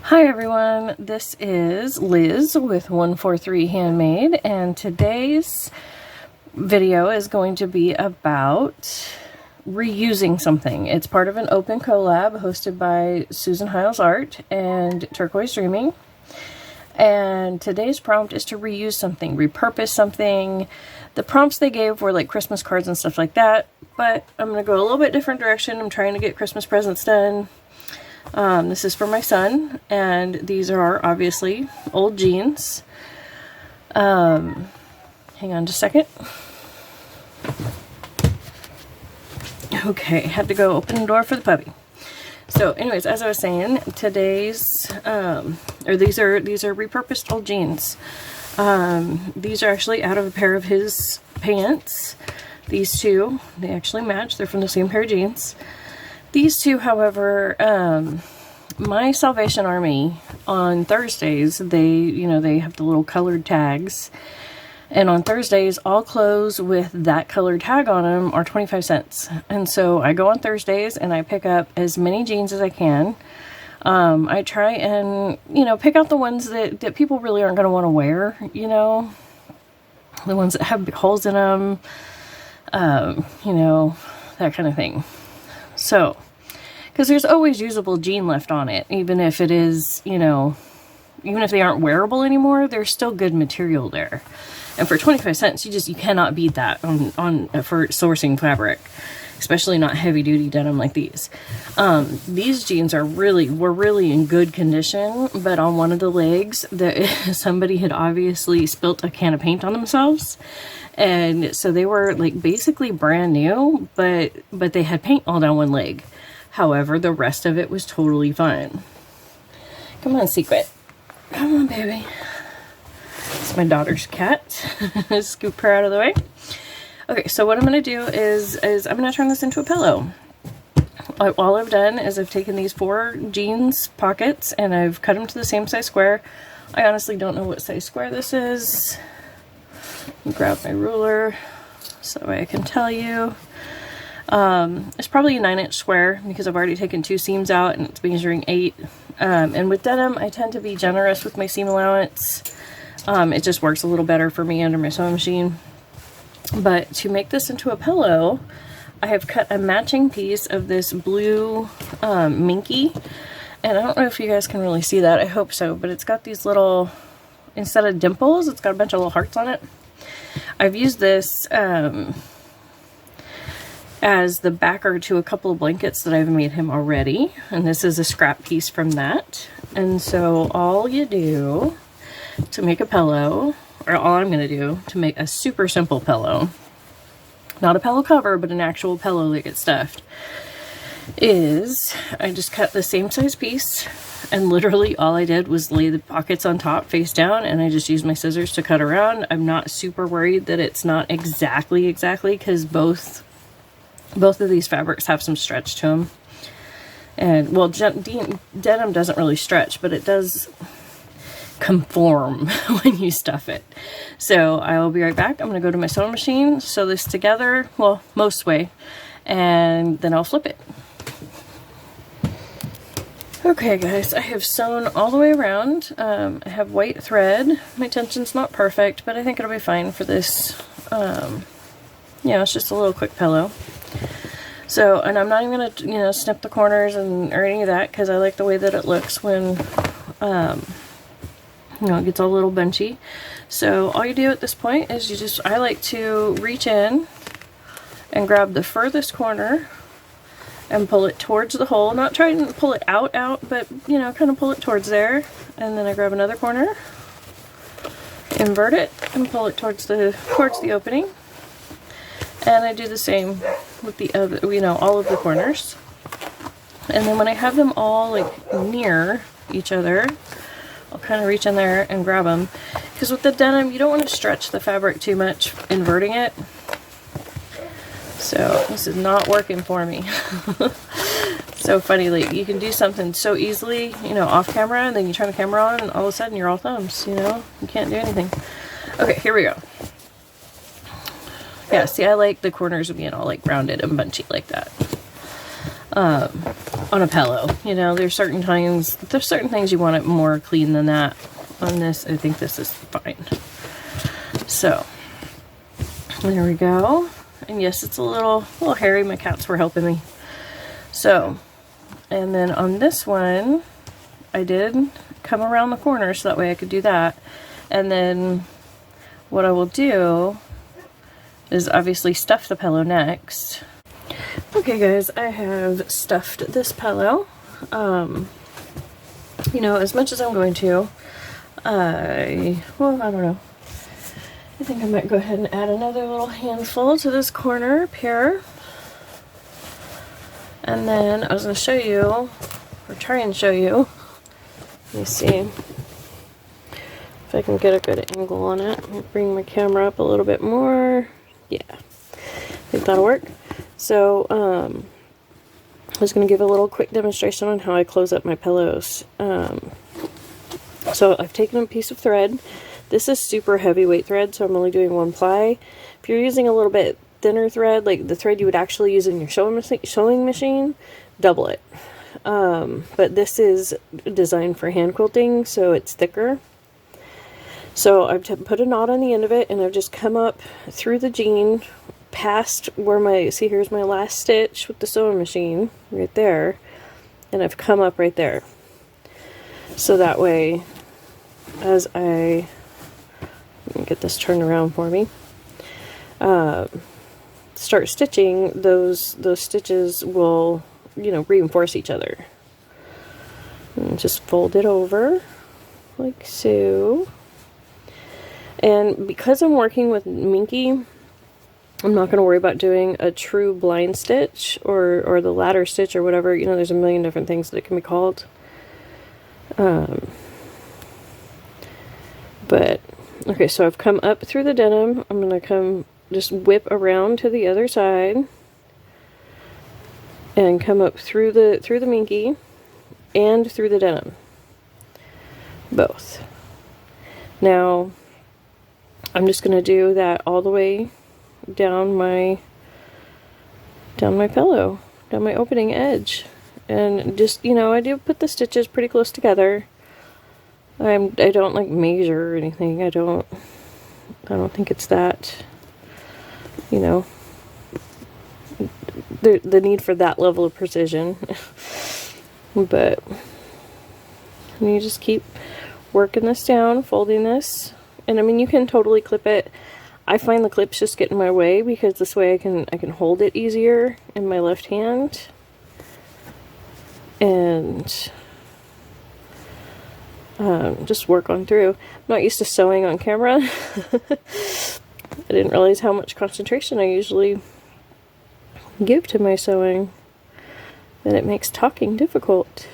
Hi everyone, this is Liz with 143 Handmade, and today's video is going to be about reusing something. It's part of an open collab hosted by Susan Hiles Art and Turquoise Dreaming. And today's prompt is to reuse something, repurpose something. The prompts they gave were like Christmas cards and stuff like that, but I'm going to go a little bit different direction. I'm trying to get Christmas presents done. This is for my son, and these are obviously old jeans. Hang on just a second. Okay, had to go open the door for the puppy. So anyways, as I was saying, today's, these are repurposed old jeans. These are actually out of a pair of his pants. These two, they actually match. They're from the same pair of jeans. These two, however, my Salvation Army on Thursdays, they have the little colored tags. And on Thursdays, all clothes with that colored tag on them are 25 cents. And so I go on Thursdays and I pick up as many jeans as I can. I try and, pick out the ones that people really aren't going to want to wear, the ones that have holes in them, that kind of thing. So, because there's always usable jean left on it, even if it is, even if they aren't wearable anymore, there's still good material there. And for 25 cents, you cannot beat that for sourcing fabric, especially not heavy duty denim like these. These jeans were really in good condition, but on one of the legs, somebody had obviously spilt a can of paint on themselves. And so they were like basically brand new, but they had paint all down one leg. However, the rest of it was totally fine. Come on, Secret. Come on, baby. It's my daughter's cat. Scoop her out of the way. Okay, so what I'm going to do is I'm going to turn this into a pillow. All I've done is I've taken these 4 jeans pockets and I've cut them to the same size square. I honestly don't know what size square this is. Grab my ruler so I can tell you. It's probably a 9-inch square because I've already taken 2 seams out and it's measuring 8. And with denim, I tend to be generous with my seam allowance. It just works a little better for me under my sewing machine. But to make this into a pillow, I have cut a matching piece of this blue minky. And I don't know if you guys can really see that. I hope so. But it's got these little, instead of dimples, it's got a bunch of little hearts on it. I've used this as the backer to a couple of blankets that I've made him already. And this is a scrap piece from that. And so all you do to make a pillow, or all I'm going to do to make a super simple pillow, not a pillow cover, but an actual pillow that gets stuffed, is I just cut the same size piece, and literally all I did was lay the pockets on top face down, and I just used my scissors to cut around. I'm not super worried that it's not exactly because both of these fabrics have some stretch to them. And well, denim doesn't really stretch, but it does conform when you stuff it. So I will be right back. I'm going to go to my sewing machine, sew this together, well, most way, and then I'll flip it. Okay guys, I have sewn all the way around. I have white thread. My tension's not perfect, but I think it'll be fine for this. It's just a little quick pillow. So, and I'm not even going to, snip the corners or any of that, because I like the way that it looks when, it gets all a little bunchy. So all you do at this point is I like to reach in and grab the furthest corner and pull it towards the hole. Not trying to pull it out, but, kind of pull it towards there. And then I grab another corner, invert it, and pull it towards the opening. And I do the same with the other, all of the corners. And then when I have them all like near each other, I'll kind of reach in there and grab them. Because with the denim, you don't want to stretch the fabric too much inverting it. So this is not working for me. So funny, like you can do something so easily, off camera, and then you turn the camera on and all of a sudden you're all thumbs, you can't do anything. Okay, here we go. Yeah, see, I like the corners being all like rounded and bunchy like that. on a pillow. You know, there's certain things you want it more clean than that. On this, I think this is fine. So, there we go. And yes, it's a little hairy. My cats were helping me. So, and then on this one, I did come around the corner so that way I could do that. And then what I will do is obviously stuff the pillow next. Okay guys, I have stuffed this pillow. You know, as much as I'm going to, I don't know. I think I might go ahead and add another little handful to this corner up here. And then I was going to show you, or try and show you, let me see if I can get a good angle on it. Let me bring my camera up a little bit more. Yeah, I think that'll work. So, I was going to give a little quick demonstration on how I close up my pillows. So I've taken a piece of thread. This is super heavyweight thread, so I'm only doing 1 ply. If you're using a little bit thinner thread, like the thread you would actually use in your sewing machine, double it. But this is designed for hand quilting, so it's thicker. So I've put a knot on the end of it, and I've just come up through the jean, past where see, here's my last stitch with the sewing machine, right there, and I've come up right there. So that way, as let me get this turned around for me, start stitching, those stitches will, you know, reinforce each other. And just fold it over, like so. And because I'm working with minky, I'm not going to worry about doing a true blind stitch or the ladder stitch or whatever. You know, there's a million different things that it can be called. But, okay, so I've come up through the denim. I'm going to just whip around to the other side. And come up through the minky and through the denim. Both. Now, I'm just going to do that all the way down my pillow, down my opening edge, and just, you know, I do put the stitches pretty close together. I don't like measure or anything. I don't think it's that, you know, the need for that level of precision. But you just keep working this down, folding this, and I mean, you can totally clip it. I find the clips just get in my way because this way I can hold it easier in my left hand. And just work on through. I'm not used to sewing on camera. I didn't realize how much concentration I usually give to my sewing, that it makes talking difficult.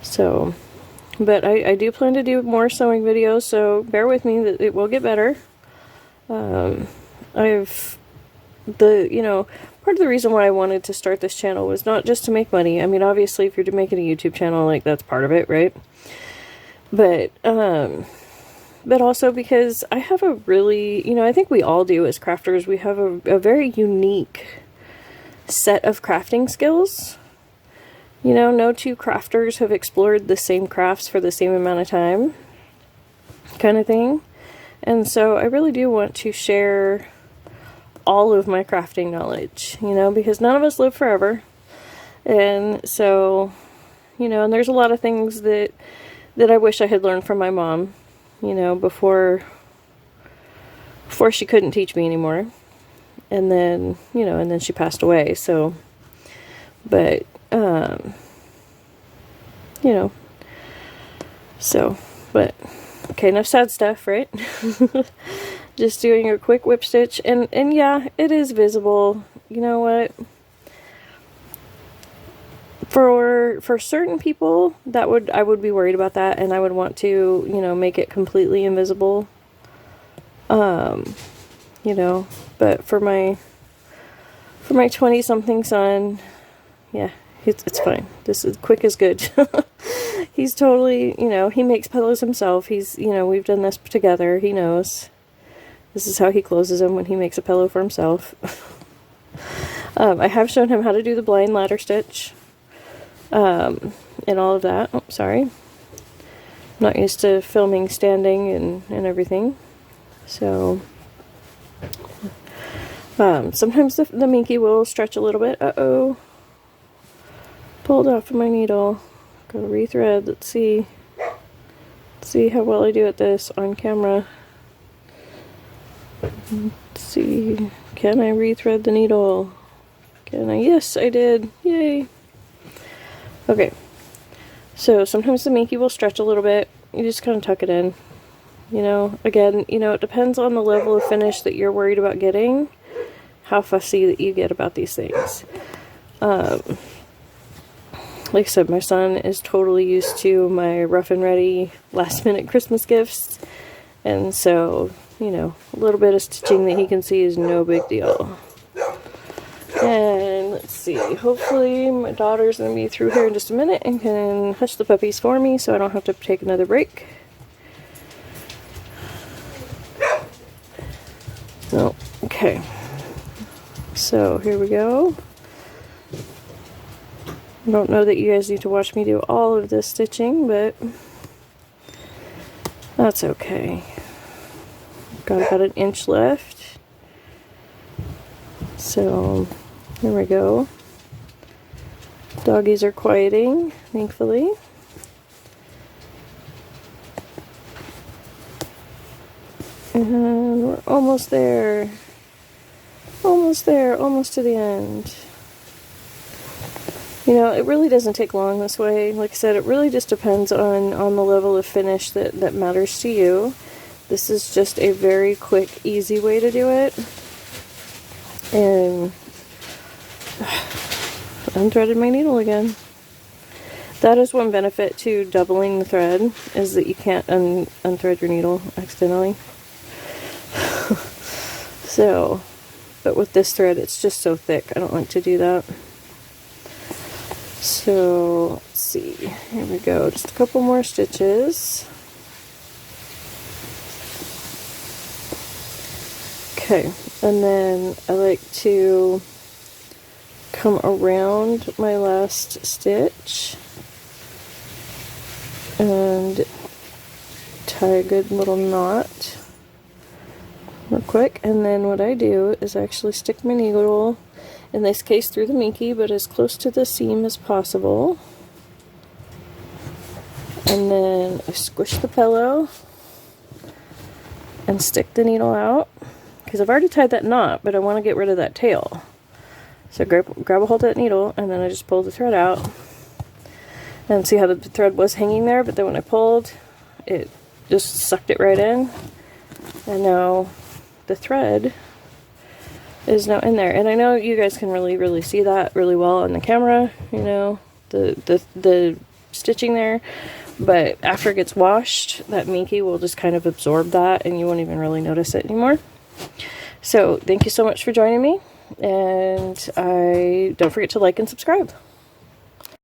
So, but I do plan to do more sewing videos, so bear with me, that it will get better. You know, part of the reason why I wanted to start this channel was not just to make money. I mean, obviously, if you're making a YouTube channel, like, that's part of it, right? But also because I have a really, you know, I think we all do as crafters, we have a very unique set of crafting skills. You know, no two crafters have explored the same crafts for the same amount of time, kind of thing. And so I really do want to share all of my crafting knowledge, you know, because none of us live forever. And so, you know, and there's a lot of things that I wish I had learned from my mom, you know, before she couldn't teach me anymore. And then, you know, and then she passed away. So, but, you know, so, but, okay, enough sad stuff, right? Just doing a quick whip stitch, and yeah, it is visible. You know what? For certain people, I would be worried about that, and I would want to, you know, make it completely invisible. You know, but for my 20-something son, yeah, it's fine. This is quick is good. He's totally, you know, he makes pillows himself. He's, you know, we've done this together. He knows. This is how he closes them when he makes a pillow for himself. I have shown him how to do the blind ladder stitch and all of that. Oh, sorry. I'm not used to filming standing and everything. So sometimes the minky will stretch a little bit. Uh-oh. Pulled off of my needle. Gotta rethread. Let's see. See how well I do at this on camera. Let's see. Can I rethread the needle? Can I? Yes, I did. Yay. Okay. So sometimes the minky will stretch a little bit. You just kind of tuck it in. You know, again, you know, it depends on the level of finish that you're worried about getting, how fussy that you get about these things. Like I said, my son is totally used to my rough and ready last minute Christmas gifts. And so, you know, a little bit of stitching that he can see is no big deal. And let's see, hopefully my daughter's going to be through here in just a minute and can hush the puppies for me so I don't have to take another break. No, okay. So here we go. I don't know that you guys need to watch me do all of this stitching, but that's okay. Got about an inch left. So there we go. Doggies are quieting, thankfully. And we're almost there. Almost there, almost to the end. You know, it really doesn't take long this way. Like I said, it really just depends on the level of finish that matters to you. This is just a very quick, easy way to do it. And unthreaded my needle again. That is one benefit to doubling the thread, is that you can't unthread your needle accidentally. So, but with this thread, it's just so thick. I don't like to do that. So, let's see. Here we go. Just a couple more stitches. Okay, and then I like to come around my last stitch and tie a good little knot real quick. And then what I do is actually stick my needle, in this case through the minky, but as close to the seam as possible. And then I squish the pillow and stick the needle out, because I've already tied that knot, but I want to get rid of that tail. So grab a hold of that needle, and then I just pull the thread out. And see how the thread was hanging there, but then when I pulled, it just sucked it right in. And now the thread is now in there. And I know you guys can really see that really well on the camera, you know, the stitching there. But after it gets washed, that minky will just kind of absorb that, and you won't even really notice it anymore. So thank you so much for joining me, and don't forget to like and subscribe.